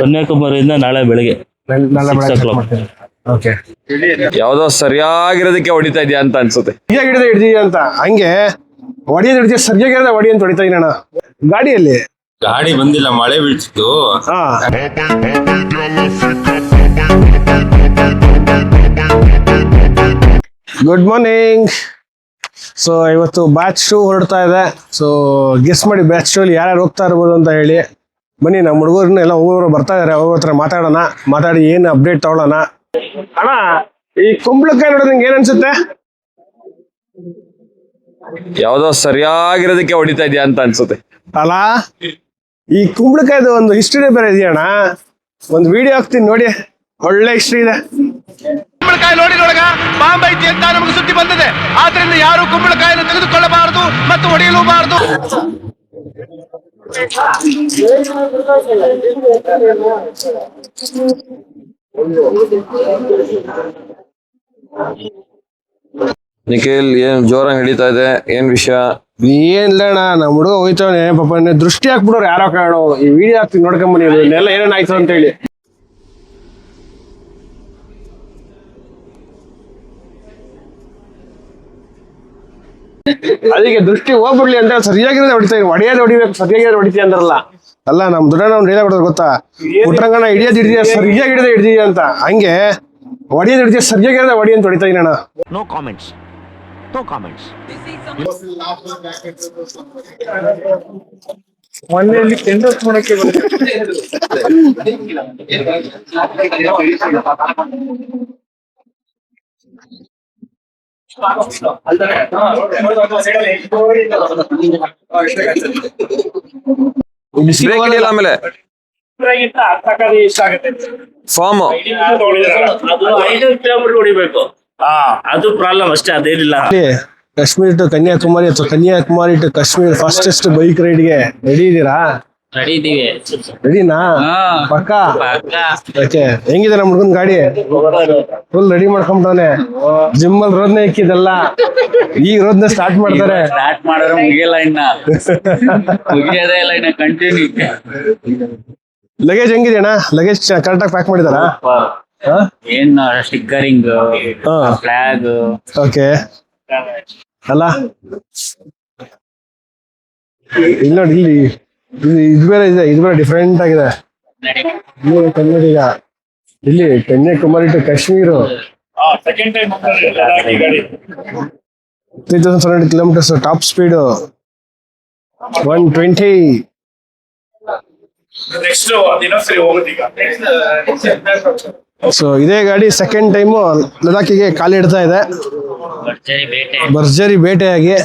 ಕನ್ಯಾಕುಮಾರಿಯಿಂದ ನಾಳೆ ಬೆಳಿಗ್ಗೆ ನಾಳೆ 6 o'clock. ಓಕೆ. ಯಾವ್ದೋ ಸರಿಯಾಗಿರೋದಕ್ಕೆ ಹೊಡಿತಾ ಇದೆಯಾ ಅಂತ ಅನ್ಸುತ್ತೆ. ಸರಿಯಾಗಿ ಹಿಡಿದೀವಿ ಅಂತ ಹಂಗೆ ಹೊಡಿಯೋದು ಹಿಡಿತೀವಿ, ಸರಿಯಾಗಿರೋದ ಹೊಡಿ ಅಂತ ಹೊಡಿತಾ ಇದೀನಿ ಅಣ್ಣ. ಗಾಡಿಯಲ್ಲಿ ಗಾಡಿ ಬಂದಿಲ್ಲ, ಮಳೆ ಬೀಳ್ತಿತ್ತು. ಹಾ, ಗುಡ್ ಮಾರ್ನಿಂಗ್. ಸೊ ಇವತ್ತು ಬ್ಯಾಚ್ 2 ಹೊರಡ್ತಾ ಇದೆ. ಸೊ ಗೆಸ್ ಮಾಡಿ ಬ್ಯಾಚ್ 2 ಅಲ್ಲಿ ಯಾರ್ಯಾರು ಹೋಗ್ತಾ ಇರ್ಬೋದು ಅಂತ ಹೇಳಿ. ಬನ್ನಿ, ನಮ್ಮ ಹುಡುಗರನ್ನ ಎಲ್ಲ ಒಬ್ಬರು ಬರ್ತಾ ಇದಾರೆ, ಅವ್ರ ಹತ್ರ ಮಾತಾಡಿ ಏನು ಅಪ್ಡೇಟ್ ತಗೊಳ್ಳೋಣ. ಅಣ್ಣ, ಈ ಕುಂಬಳಕಾಯಿ ನೋಡೋದು ನಿಂಗೆ ಏನ್ ಅನ್ಸುತ್ತೆ? ಯಾವ್ದೋ ಸರಿಯಾಗಿರೋದಕ್ಕೆ ಹೊಡಿತಾ ಇದೆಯಾ ಅಂತ ಅನ್ಸುತ್ತೆ ಅಲ್ಲ, ಈ ಕುಂಬಳಕಾಯ್ದು ಒಂದು ಹಿಸ್ಟ್ರಿ ಬೇರೆ ಇದೆಯಣ್ಣ. ಒಂದು ವಿಡಿಯೋ ಹಾಕ್ತೀನಿ ನೋಡಿ, ಒಳ್ಳೆ ಹಿಸ್ಟ್ರಿ ಇದೆ. ಕುಂಬಳಕಾಯಿ ನೋಡಿದೊಳಗ ಬಾಂಬ್ ಐತಿ ಅಂತ ನಮಗೆ ಸುದ್ದಿ ಬಂದಿದೆ. ಆದ್ರಿಂದ ಯಾರು ಕುಂಬಳಕಾಯಿಯನ್ನು ತೆಗೆದುಕೊಳ್ಳಬಾರದು ಮತ್ತು ಹೊಡೆಯಲೂಬಾರದು. ನಿಖಿಲ್, ಏನ್ ಜೋರಾಗಿ ಹಿಡಿತಾ ಇದೆ, ಏನ್ ವಿಷಯ? ಏನಿಲ್ಲ ಅಣ್ಣ, ನಮ್ಮ ಹುಡುಗ ಹೋಯ್ತವನೆ ಪಾಪ. ದೃಷ್ಟಿ ಹಾಕ್ಬಿಡೋರು ಯಾರೋ ಕಾರಣ. ಈ ವಿಡಿಯೋ ಹಾಕ್ತೀನಿ ನೋಡ್ಕೊಂಬನಿ, ಇದನ್ನೆಲ್ಲ ಏನೇನಾಯ್ತು ಅಂತ ಹೇಳಿ. ಅದಕ್ಕೆ ದೃಷ್ಟಿ ಹೋಗ್ಬಿಡ್ಲಿ ಅಂತ ಸರಿಯಾಗಿರೋದೇ ಹೊಡಿತಾ ಇದ್ದೀನಿ. ಹೊಡಿಬೇಕು, ಸರಿಯಾಗಿರೋದು ಹೊಡಿತೀಯ ಅಂದ್ರಲ್ಲ. ಅಲ್ಲ, ನಮ್ ದುಡ್ಡಣ್ಣ ಅವ್ನು ಹೇಳ ಬಿಡೋದು ಗೊತ್ತಾ, ಪುಟ್ರಂಗನ ಹಿಡಿಯೋದು ಸರಿಯಾಗಿ ಹಿಡಿದೀವಿ ಅಂತ. ಹಂಗೆ ಹೊಡಿಯೋದು ಹಿಡಿತೀಯ, ಸರಿಯಾಗಿರೋದೇ ಹೊಡಿ ಅಂತ ಹೊಡಿತಾ ಇದೀನಿ ಅಣ್ಣ. No comments, no comments. ಮನೆಯಲ್ಲಿ ಟೆಂಡರ್ ಮಾಡಕ್ಕೆ ಬ್ರೇಕ್ ಹಿಡಿಯಲ್ಲ, ಆಮೇಲೆ ಫಾರ್ಮ್ ಹೊಡಿಬೇಕು. ಅದು ಪ್ರಾಬ್ಲಮ್ ಅಷ್ಟೇ, ಅದೇನಿಲ್ಲ. ಕಾಶ್ಮೀರ್ ಟು ಕನ್ಯಾಕುಮಾರಿ ಅಥವಾ Kanyakumari to Kashmir fastest bike ರೈಡ್ಗೆ ರೆಡಿ ಇದೀರಾ? ರೆಡಿನಾ? ಪಕ್ಕ. ಓಕೆ. ಹೆಂಗಿದೆ ನಮ್ಮ ಹುಡುಗನ್ ಗಾಡಿ? Full ready ಮಾಡ್ಕೊಂಡ್ತಾನೆ. ಜಿಮ್ ಅಲ್ಲಿ ರೋದ್ನೆ ಇಕ್ಕಿದಲ್ಲ, ಈಗ ರೋದ್ನೆ ಸ್ಟಾರ್ಟ್ ಮಾಡ್ತಾರೆ. ಸ್ಟಾರ್ಟ್ ಮಾಡಿದ್ರೆ ಮುಗಿಯಲ್ಲ, ಮುಗಿಯೋದೇ ಇಲ್ಲ, ಕಂಟಿನ್ಯೂ. ಲಗೇಜ್ ಹೆಂಗಿದೆ ಅಣ್ಣ? ಲಗೇಜ್ ಕರೆಕ್ಟ್ ಆಗಿ ಪ್ಯಾಕ್ ಮಾಡಿದಾರಾ? ಏನ್ ಸ್ಟಿಕ್ಕರಿಂಗ್, ಫ್ಲಾಗ್. ಓಕೆ. ಅಲ್ಲ, ಇಲ್ಲಿ ನೋಡಿ, ಇಲ್ಲಿ ಇದು ಬೇರೆ ಇದೆ, ಇದು ಬೇರೆ ಡಿಫ್ರೆಂಟ್ ಆಗಿದೆ. ಕನ್ನಡಿಗ ಇಲ್ಲಿ Kanyakumari to Kashmir 3700 kilometres top speed 120. So ಇದೇ ಗಾಡಿ ಸೆಕೆಂಡ್ ಟೈಮು ಲದಾಖಿಗೆ ಕಾಲಿಡ್ತಾ ಇದೆ, ಭರ್ಜರಿ ಬೇಟೆಯಾಗಿ.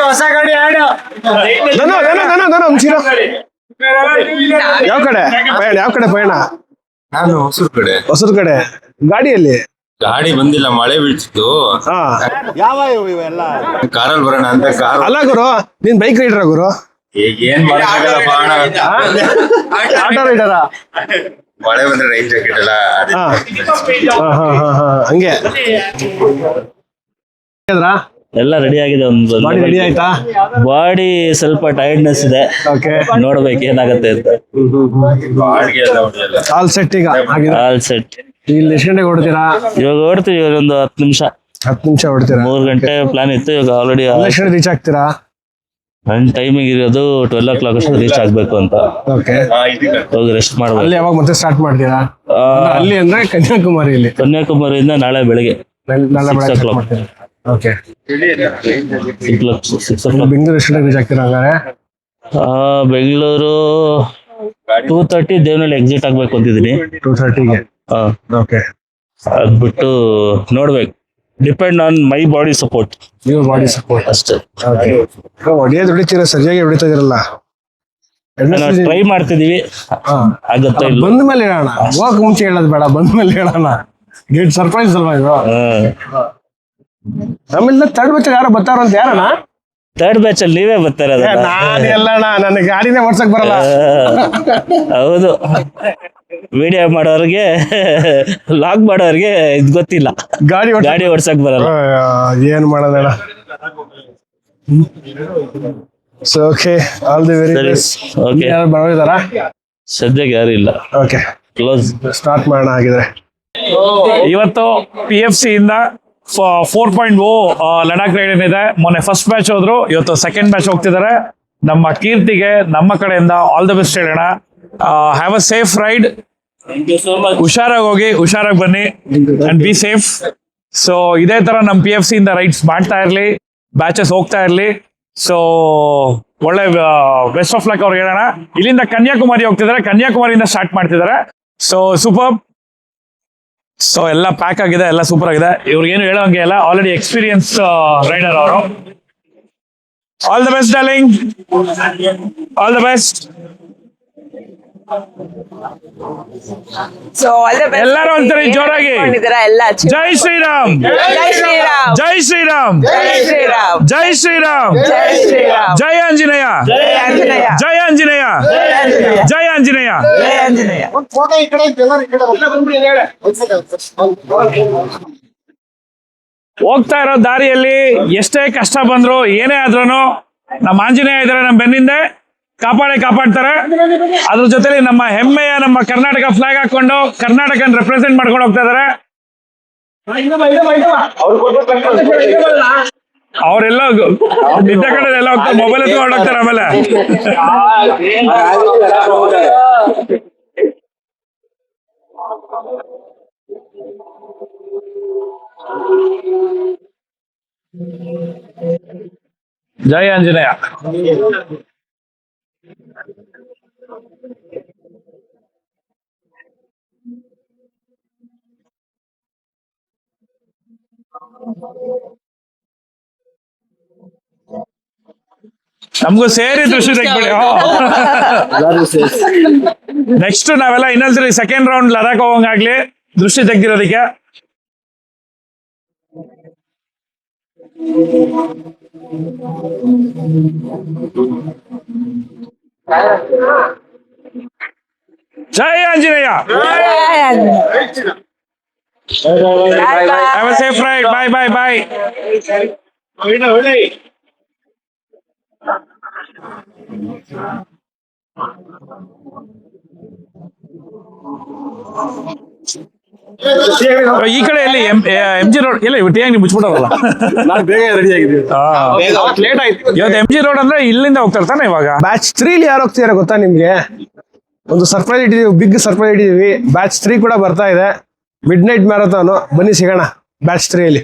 ಹೊಸ ಗಾಡಿ ಯಾವ ಕಡೆ ಪಯಣ? ಯಾವ ಕಡೆ ಪಯಣ? ನಾನು ಹೊಸೂರ್ ಕಡೆ. ಗಾಡಿಯಲ್ಲಿ ಗಾಡಿ ಬಂದಿಲ್ಲ, ಮಳೆ ಬೀಳ್ತಿತ್ತು. ಹಾ, ಯಾವ ಇವೆಲ್ಲ ಕಾರಲ್ಲಿ ಬರೋಣ ಅಂತ ಕಾರ್. ಅಲ್ಲ ಗುರು, ನೀನ್ ಬೈಕ್ ರೈಡರ ಗುರು? ಈಗ ಏನ್ ಮಾಡಕ್ಕಾಗಲ್ಲಪ್ಪ ಅಣ್ಣ, ಆಟೋ ರೈಡರಾ? ಮಳೆ ಬಂದ್ರೆ ರೈನ್ ಜಾಕೆಟ್ ಎಲ್ಲ ಹಂಗೆ ಎಲ್ಲ ರೆಡಿ ಆಗಿದೆ. ಒಂದು ಬಾಡಿ ರೆಡಿ ಆಯ್ತಾ? ಬಾಡಿ ಸ್ವಲ್ಪ ಟೈರ್ಡ್ನೆಸ್ ಇದೆ, ಓಕೆ. ನೋಡ್ಬೇಕು ಏನಾಗತ್ತೆ ಅಂತ. ಬಾಡಿಗೆ ಎಲ್ಲ ಹೊಡೆಯಲ್ಲ. ಆಲ್ ಸೆಟ್ ಈಗ ಆಗಿದೆ. All set. ಇಲ್ಲಿ ಎಷ್ಟು ಗಂಟೆಗೆ ಹೊಡ್ತೀರಾ? ಇವಾಗ ಓಡ್ತೀವಿ, ಒಂದು 10 ನಿಮಿಷ 10 ನಿಮಿಷ ಹೊಡ್ತೀರಾ? 3 ಗಂಟೆ ಪ್ಲಾನ್ ಇತ್ತು. ಇವಾಗ ಆಲ್ರೆಡಿ ಎಷ್ಟು ಗಂಟೆ ರೀಚ್ ಆಗ್ತೀರಾ? ನನ್ನ ಟೈಮಿಂಗ್ ಇರೋದು 12 o'clock ಅಷ್ಟು ರೀಚ್ ಆಗ್ಬೇಕು ಅಂತ. ಓಕೆ. ಹೋಗಿ ರೆಸ್ಟ್ ಮಾಡ್ಬೇಕು. ಅಲ್ಲಿ ಯಾವಾಗ ಮತ್ತೆ ಸ್ಟಾರ್ಟ್ ಮಾಡ್ತೀರಾ? ಅಲ್ಲಿ ಅಂದ್ರೆ ಕನ್ಯಾಕುಮಾರಿಯಲ್ಲಿ. ಕನ್ಯಾಕುಮಾರಿಯಿಂದ ನಾಳೆ ಬೆಳಿಗ್ಗೆ ನಾಳೆ 6 o'clock. ಓಕೆ. 6 o'clock. ಬೆಂಗಳೂರು ಎಷ್ಟು ಗಂಟೆ ರೀಚ್ ಆಗ್ತೀರಾ ಹಂಗಾರೆ? ಬೆಂಗಳೂರು 2:30 ದೇವನಹಳ್ಳಿ ಎಕ್ಸಿಟ್ ಆಗ್ಬೇಕು ಅಂತಿದ್ದೀನಿ. 2:30ಗೆ. ಓಕೆ. ಅದ್ಬಿಟ್ಟು ನೋಡ್ಬೇಕು, depend on my body support. ನೀವು ಬಾಡಿ ಸಪೋರ್ಟ್ ಅಷ್ಟೇ. ಹೊಡಿಯೋದು ಹೊಡಿತೀರಾ, ಸರಿಯಾಗಿ ಹೊಡಿತಾ ಇರಲ್ಲ. ಟ್ರೈ ಮಾಡ್ತಿದೀವಿ, ಆಗತ್ತೋ ಇಲ್ಲ. ಬಂದ ಮೇಲೆ ಹೇಳೋಣ, ಹೋಗಕ್ ಮುಂಚೆ ಹೇಳೋದು ಬೇಡ, ಬಂದ ಮೇಲೆ ಹೇಳೋಣ. ಗೇಟ್ ಸರ್ಪ್ರೈಸ್ ಅಲ್ವಾ ಇದು? ಆಮೇಲೆ ತಡ್ ಬಚ್ಚ ಯಾರೋ ಬರ್ತಾರಂತ. ಯಾರಣ್ಣ? ಥರ್ಡ್ ಬ್ಯಾಚ್ ಅಲ್ಲಿ ನೀವೇ ಬರ್ತಾರಲ್ಲ. ನಾನು ಎಲ್ಲಣ್ಣ, ನನ್ನ ಗಾಡಿನೇ ಓಡ್ಸಕ್ ಬರಲ್ಲ. ಹೌದು, ವಿಡಿಯೋ ಮಾಡೋರ್ಗೆ ಲಾಗ್ ಮಾಡೋರ್ಗೆ ಇದ್ ಗೊತ್ತಿಲ್ಲ, ಗಾಡಿ ಓಡ್ಸಕ್ ಬರಲ್ಲ. ಏನ್ ಮಾಡೋದಣ್ಣ. So okay, all the very best. Okay, ಬರೋದಾರಾ? ಸದ್ಯಕ್ಕೆ ಯಾರು ಇಲ್ಲ. Okay, close. ಸ್ಟಾರ್ಟ್ ಮಾಡೋಣ ಆಗಿದ್ರೆ. ಇವತ್ತು PFC ಇಂದ 4.0 ಲಡಾಖ್ ರೈಡ್ ಏನಿದೆ. ಮೊನ್ನೆ ಫಸ್ಟ್ ಬ್ಯಾಚ್ ಹೋದ್ರು, ಇವತ್ತು ಸೆಕೆಂಡ್ ಬ್ಯಾಚ್ ಹೋಗ್ತಿದ್ದಾರೆ. ನಮ್ಮ ಕೀರ್ತಿಗೆ ನಮ್ಮ ಕಡೆಯಿಂದ ಆಲ್ ದ ಬೆಸ್ಟ್ ಹೇಳೋಣ. Have a safe ride. ಹುಷಾರಾಗಿ ಹೋಗಿ, ಹುಷಾರಾಗಿ ಬನ್ನಿ ಅಂಡ್ ಬಿ ಸೇಫ್. ಸೊ ಇದೇ ತರ ನಮ್ಮ PFC ಇಂದ ರೈಡ್ಸ್ ಮಾಡ್ತಾ ಇರ್ಲಿ, ಬ್ಯಾಚಸ್ ಹೋಗ್ತಾ ಇರ್ಲಿ. ಸೊ ಒಳ್ಳೆ ಬೆಸ್ಟ್ ಆಫ್ ಲಕ್ ಅವ್ರಿಗೆ ಹೇಳೋಣ. ಇಲ್ಲಿಂದ ಕನ್ಯಾಕುಮಾರಿ ಹೋಗ್ತಿದ್ದಾರೆ, ಕನ್ಯಾಕುಮಾರಿಯಿಂದ ಸ್ಟಾರ್ಟ್ ಮಾಡ್ತಿದ್ದಾರೆ. So super. ಸೊ ಎಲ್ಲ ಪ್ಯಾಕ್ ಆಗಿದೆ, ಎಲ್ಲ ಸೂಪರ್ ಆಗಿದೆ. ಇವ್ರಿಗೇನು ಹೇಳೋಂಗೆ ಇಲ್ಲ, ಆಲ್ರೆಡಿ ಎಕ್ಸ್ಪೀರಿಯನ್ಸ್ ರೈಡರ್ ಅವರು. All the best darling, all the best. So all the best. ಎಲ್ಲರೂ ಒಂದ್ಸರಿ ಜೋರಾಗಿ ಜೈ ಶ್ರೀರಾಮ್, ಜೈ ಶ್ರೀರಾಮ್, ಜೈ ಶ್ರೀರಾಮ್, ಜೈ ಶ್ರೀರಾಮ್, ಜೈ ಶ್ರೀರಾಮ್, ಜೈ ಶ್ರೀರಾಮ್, ಜೈ ಆಂಜನೇಯ, ಜೈ ಆಂಜನೇಯ, ಜೈ ಆಂಜನೇಯ, ಜೈ ಆಂಜನೇಯ. ಜೈ ಆಂಜನೇಯ. ಹೋಗ್ತಾ ಇರೋ ದಾರಿಯಲ್ಲಿ ಎಷ್ಟೇ ಕಷ್ಟ ಬಂದ್ರು, ಏನೇ ಆದ್ರೂ ನಮ್ಮ ಆಂಜನೇಯ ಇದಾರೆ ನಮ್ಮ ಬೆನ್ನಿಂದೆ, ಕಾಪಾಡ್ತಾರೆ. ಅದ್ರ ಜೊತೆಲಿ ನಮ್ಮ ಹೆಮ್ಮೆಯ ನಮ್ಮ ಕರ್ನಾಟಕ ಫ್ಲಾಗ್ ಹಾಕೊಂಡು ಕರ್ನಾಟಕನ ರೆಪ್ರೆಸೆಂಟ್ ಮಾಡ್ಕೊಂಡು ಹೋಗ್ತಾ ಇದಾರೆ. ಅವರೆಲ್ಲ ನಿದ್ದೆ ಕಡೆ ಎಲ್ಲ ಹೋಗ್ತಾರೆ, ಮೊಬೈಲ್ ಎತ್ಕೊಂಡು ಹೋಗ್ತಾರೆ. ಆಮೇಲೆ ಜೈ ಆಂಜನೇಯ. ನಮಗೂ ಸೇರಿ ದೃಷ್ಟಿ ತೆಗ್ಬಿಡಿ. ನೆಕ್ಸ್ಟ್ ನಾವೆಲ್ಲ ಇನ್ನೊಂದ್ಸರಿ ಸೆಕೆಂಡ್ ರೌಂಡ್ ಲಡಾಖ್ ಹೋಗಂಗಾಗ್ಲಿ, ದೃಷ್ಟಿ ತೆಗ್ದಿರೋದಕ್ಕೆ. ಜೈ Anjaneya. Have a safe ride. Bye, bye, bye. ಈ ಕಡೆ ಎಲ್ಲಿ MG ರೋಡ್ ಎಲ್ಲ ಇವತ್ತು ನೀವು ಮುಚ್ಚಿಬಿಡೋರಲ್ಲ. ನಾನು ಬೇಗ ರೆಡಿ ಆಗಿದ್ದೀವಿ. ಲೇಟ್ ಆಯ್ತು. ಇವತ್ತು MG ರೋಡ್ ಅಂದ್ರೆ ಇಲ್ಲಿಂದ ಹೋಗ್ತಾರೆ ತಾನೆ ಇವಾಗ. ಬ್ಯಾಚ್ 3 ಯಾರು ಹೋಗ್ತಿದಾರೆ ಗೊತ್ತಾ ನಿಮ್ಗೆ? ಒಂದು ಸರ್ಪ್ರೈಸ್ ಇಟ್ಟಿದೀವಿ, ಬಿಗ್ ಸರ್ಪ್ರೈಸ್ ಇಟ್ಟಿದೀವಿ. ಬ್ಯಾಚ್ 3 ಕೂಡ ಬರ್ತಾ ಇದೆ, ಮಿಡ್ ನೈಟ್ ಮ್ಯಾರಥಾನ್. ಬನ್ನಿ ಸಿಗೋಣ ಬ್ಯಾಚ್ 3 ಅಲ್ಲಿ.